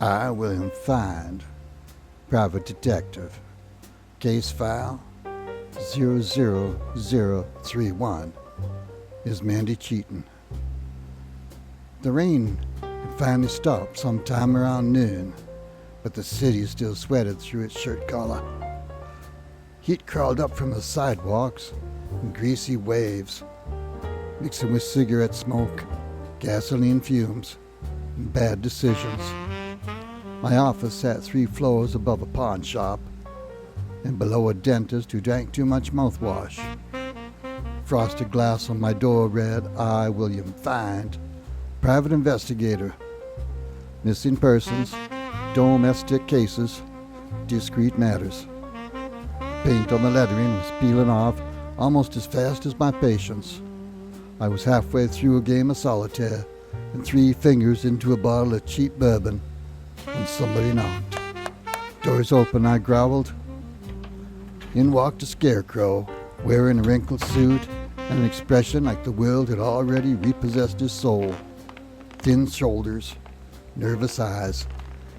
I, William Find, Private Detective, Case File 00031, is Mandy cheating. The rain had finally stopped sometime around noon, but the city still sweated through its shirt collar. Heat crawled up from the sidewalks in greasy waves, mixing with cigarette smoke, gasoline fumes, and bad decisions. My office sat 3 floors above a pawn shop and below a dentist who drank too much mouthwash. Frosted glass on my door read, I, William Find, Private Investigator, Missing Persons, Domestic Cases, Discreet Matters. Paint on the lettering was peeling off almost as fast as my patience. I was halfway through a game of solitaire and 3 fingers into a bottle of cheap bourbon when somebody knocked. Doors open, I growled. In walked a scarecrow, wearing a wrinkled suit and an expression like the world had already repossessed his soul. Thin shoulders, nervous eyes,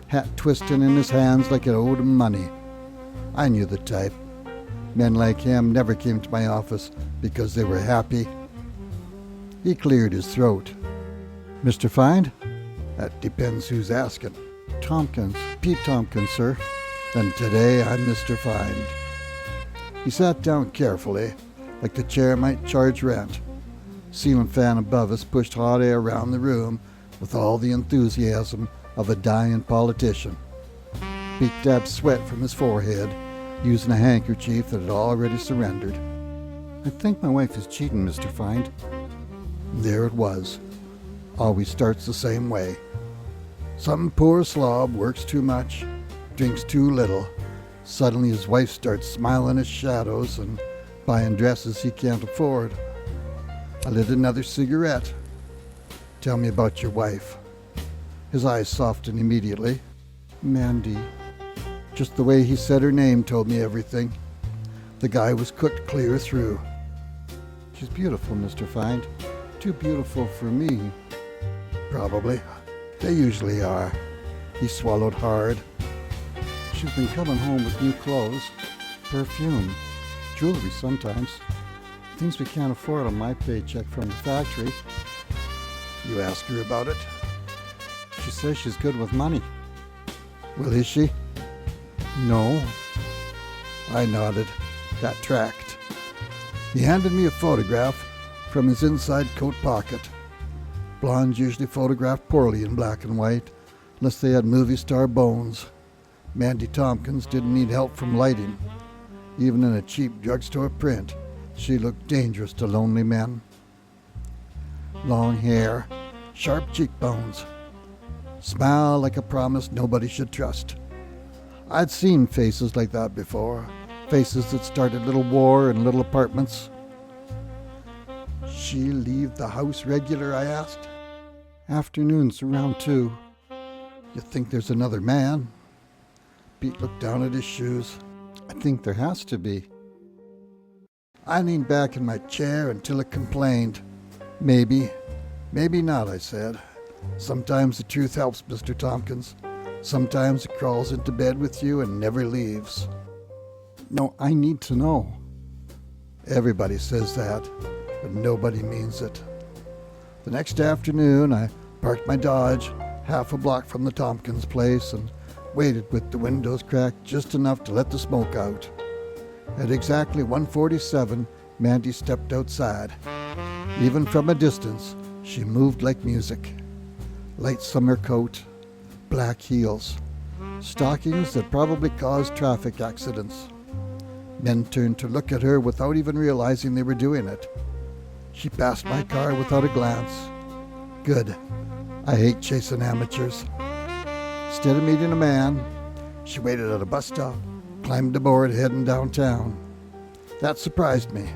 hat twisting in his hands like it owed him money. I knew the type. Men like him never came to my office because they were happy. He cleared his throat. Mr. Find? That depends who's asking. Tompkins, Pete Tompkins, sir. Then today I'm Mr. Find. He sat down carefully, like the chair might charge rent. Ceiling fan above us pushed hot air around the room with all the enthusiasm of a dying politician. Pete dabbed sweat from his forehead, using a handkerchief that had already surrendered. I think my wife is cheating, Mr. Find. There it was. Always starts the same way. Some poor slob works too much, drinks too little. Suddenly his wife starts smiling at shadows and buying dresses he can't afford. I lit another cigarette. Tell me about your wife. His eyes softened immediately. Mandy. Just the way he said her name told me everything. The guy was cooked clear through. She's beautiful, Mr. Find. Too beautiful for me. Probably. They usually are. He swallowed hard. She's been coming home with new clothes, perfume, jewelry sometimes. Things we can't afford on my paycheck from the factory. You ask her about it? She says she's good with money. Well, is she? No. I nodded. That tracked. He handed me a photograph from his inside coat pocket. Blondes usually photographed poorly in black and white, unless they had movie star bones. Mandy Tompkins didn't need help from lighting. Even in a cheap drugstore print, she looked dangerous to lonely men. Long hair, sharp cheekbones, smile like a promise nobody should trust. I'd seen faces like that before, faces that started little war in little apartments. She leave the house regular, I asked. Afternoons around 2. You think there's another man? Pete looked down at his shoes. I think there has to be. I leaned back in my chair until it complained. Maybe, maybe not, I said. Sometimes the truth helps, Mr. Tompkins. Sometimes it crawls into bed with you and never leaves. No, I need to know. Everybody says that, but nobody means it. The next afternoon, I parked my Dodge half a block from the Tompkins place and waited with the windows cracked just enough to let the smoke out. At exactly 1:47, Mandy stepped outside. Even from a distance, she moved like music. Light summer coat, black heels, stockings that probably caused traffic accidents. Men turned to look at her without even realizing they were doing it. She passed my car without a glance. Good. I hate chasing amateurs. Instead of meeting a man, she waited at a bus stop, climbed aboard heading downtown. That surprised me.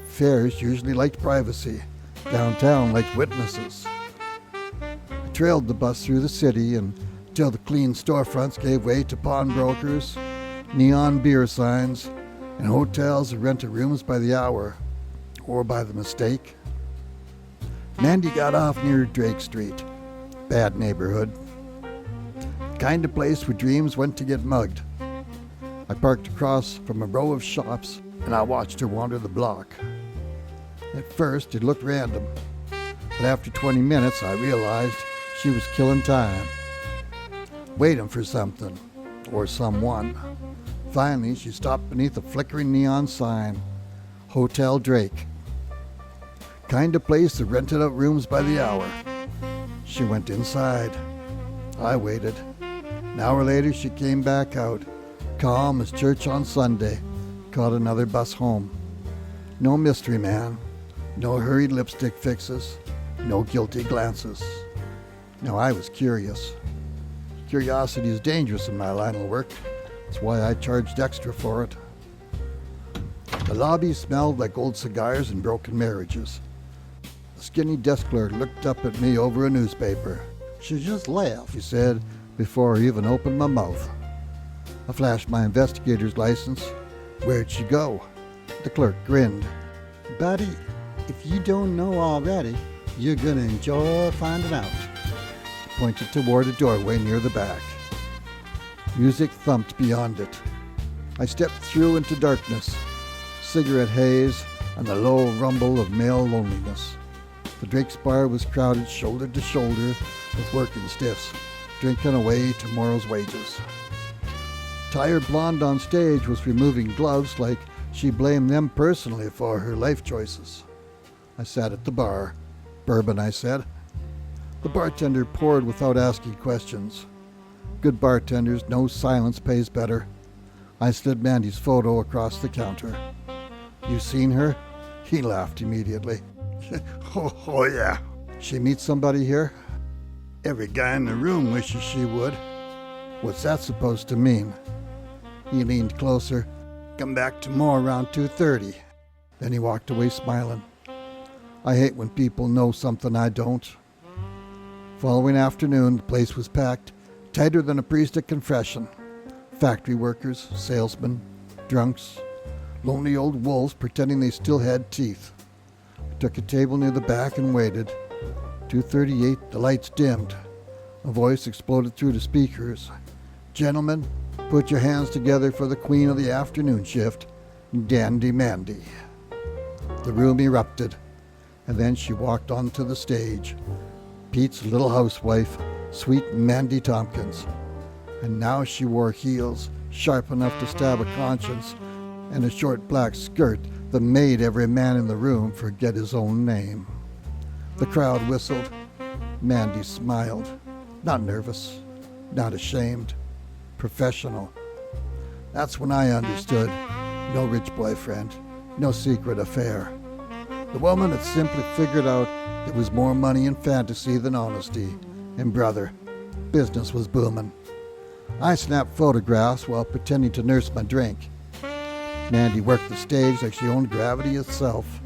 Fares usually liked privacy. Downtown liked witnesses. I trailed the bus through the city until the clean storefronts gave way to pawnbrokers, neon beer signs, and hotels that rented rooms by the hour, or by the mistake. Mandy got off near Drake Street. Bad neighborhood. kind of place where dreams went to get mugged. I parked across from a row of shops and I watched her wander the block. At first, it looked random, but after 20 minutes, I realized she was killing time, waiting for something or someone. Finally, she stopped beneath a flickering neon sign, Hotel Drake. Kind of place that rented out rooms by the hour. She went inside. I waited. An hour later, she came back out, calm as church on Sunday, caught another bus home. No mystery man, no hurried lipstick fixes, no guilty glances. Now I was curious. Curiosity is dangerous in my line of work. That's why I charged extra for it. The lobby smelled like old cigars and broken marriages. The skinny desk clerk looked up at me over a newspaper. She just laughed, he said, before I even opened my mouth. I flashed my investigator's license. Where'd she go? The clerk grinned. Buddy, if you don't know already, you're gonna enjoy finding out. He pointed toward a doorway near the back. Music thumped beyond it. I stepped through into darkness, cigarette haze, and the low rumble of male loneliness. The Drake's bar was crowded shoulder to shoulder with working stiffs, drinking away tomorrow's wages. Tired blonde on stage was removing gloves like she blamed them personally for her life choices. I sat at the bar. Bourbon, I said. The bartender poured without asking questions. Good bartenders know silence pays better. I slid Mandy's photo across the counter. You seen her? He laughed immediately. Oh yeah. She meet somebody here? Every guy in the room wishes she would. What's that supposed to mean? He leaned closer. Come back tomorrow around 2:30. Then he walked away smiling. I hate when people know something I don't. Following afternoon, the place was packed, tighter than a priest at confession. Factory workers, salesmen, drunks, lonely old wolves pretending they still had teeth. I took a table near the back and waited. 2:38, the lights dimmed. A voice exploded through the speakers. Gentlemen, put your hands together for the queen of the afternoon shift, Dandy Mandy. The room erupted, and then she walked onto the stage. Pete's little housewife, sweet Mandy Tompkins. And now she wore heels sharp enough to stab a conscience and a short black skirt that made every man in the room forget his own name. The crowd whistled. Mandy smiled. Not nervous, not ashamed. Professional. That's when I understood. No rich boyfriend, no secret affair. The woman had simply figured out there was more money in fantasy than honesty. And brother, business was booming. I snapped photographs while pretending to nurse my drink. Mandy worked the stage like she owned gravity itself.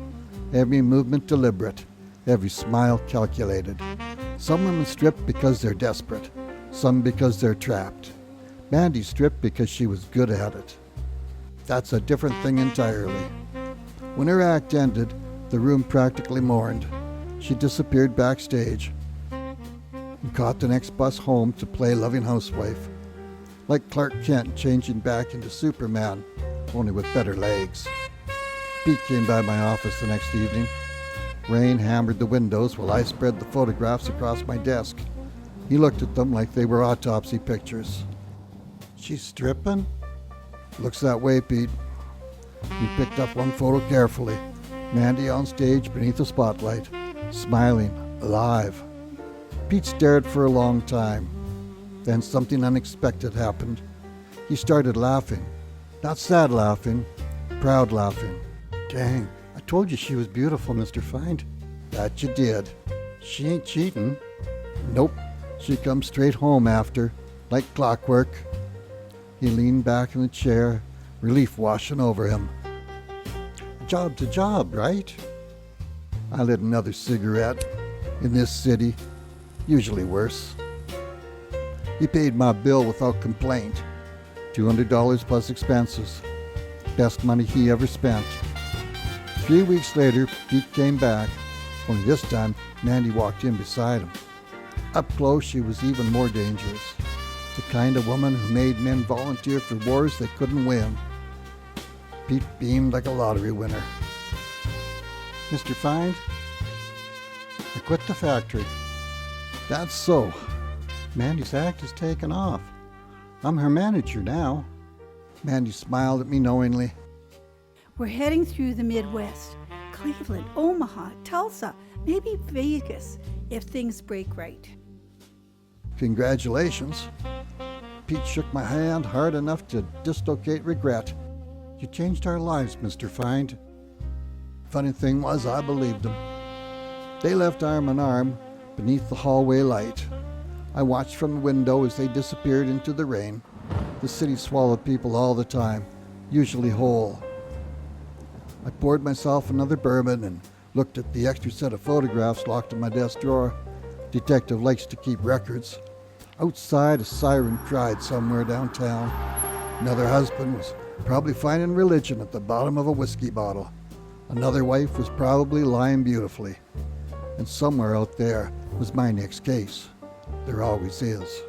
Every movement deliberate, every smile calculated. Some women strip because they're desperate, some because they're trapped. Mandy stripped because she was good at it. That's a different thing entirely. When her act ended, the room practically mourned. She disappeared backstage and caught the next bus home to play loving housewife. Like Clark Kent changing back into Superman, only with better legs. Pete came by my office the next evening. Rain hammered the windows while I spread the photographs across my desk. He looked at them like they were autopsy pictures. She's stripping? Looks that way, Pete. He picked up one photo carefully. Mandy on stage beneath the spotlight, smiling, alive. Pete stared for a long time. Then something unexpected happened. He started laughing. Not sad laughing, proud laughing. Dang, I told you she was beautiful, Mr. Find. That you did. She ain't cheating. Nope, she comes straight home after, like clockwork. He leaned back in the chair, relief washing over him. A job's a job, right? I lit another cigarette. In this city, usually worse. He paid my bill without complaint. $200 plus expenses. Best money he ever spent. 3 weeks later, Pete came back. Only this time, Mandy walked in beside him. Up close, she was even more dangerous. The kind of woman who made men volunteer for wars they couldn't win. Pete beamed like a lottery winner. Mr. Find, I quit the factory. That's so. Mandy's act has taken off. I'm her manager now. Mandy smiled at me knowingly. We're heading through the Midwest. Cleveland, Omaha, Tulsa, maybe Vegas, if things break right. Congratulations. Pete shook my hand hard enough to dislocate regret. You changed our lives, Mr. Find. Funny thing was, I believed them. They left arm in arm beneath the hallway light. I watched from the window as they disappeared into the rain. The city swallowed people all the time, usually whole. I poured myself another bourbon and looked at the extra set of photographs locked in my desk drawer. Detective likes to keep records. Outside, a siren cried somewhere downtown. Another husband was probably finding religion at the bottom of a whiskey bottle. Another wife was probably lying beautifully. And somewhere out there was my next case. There always is.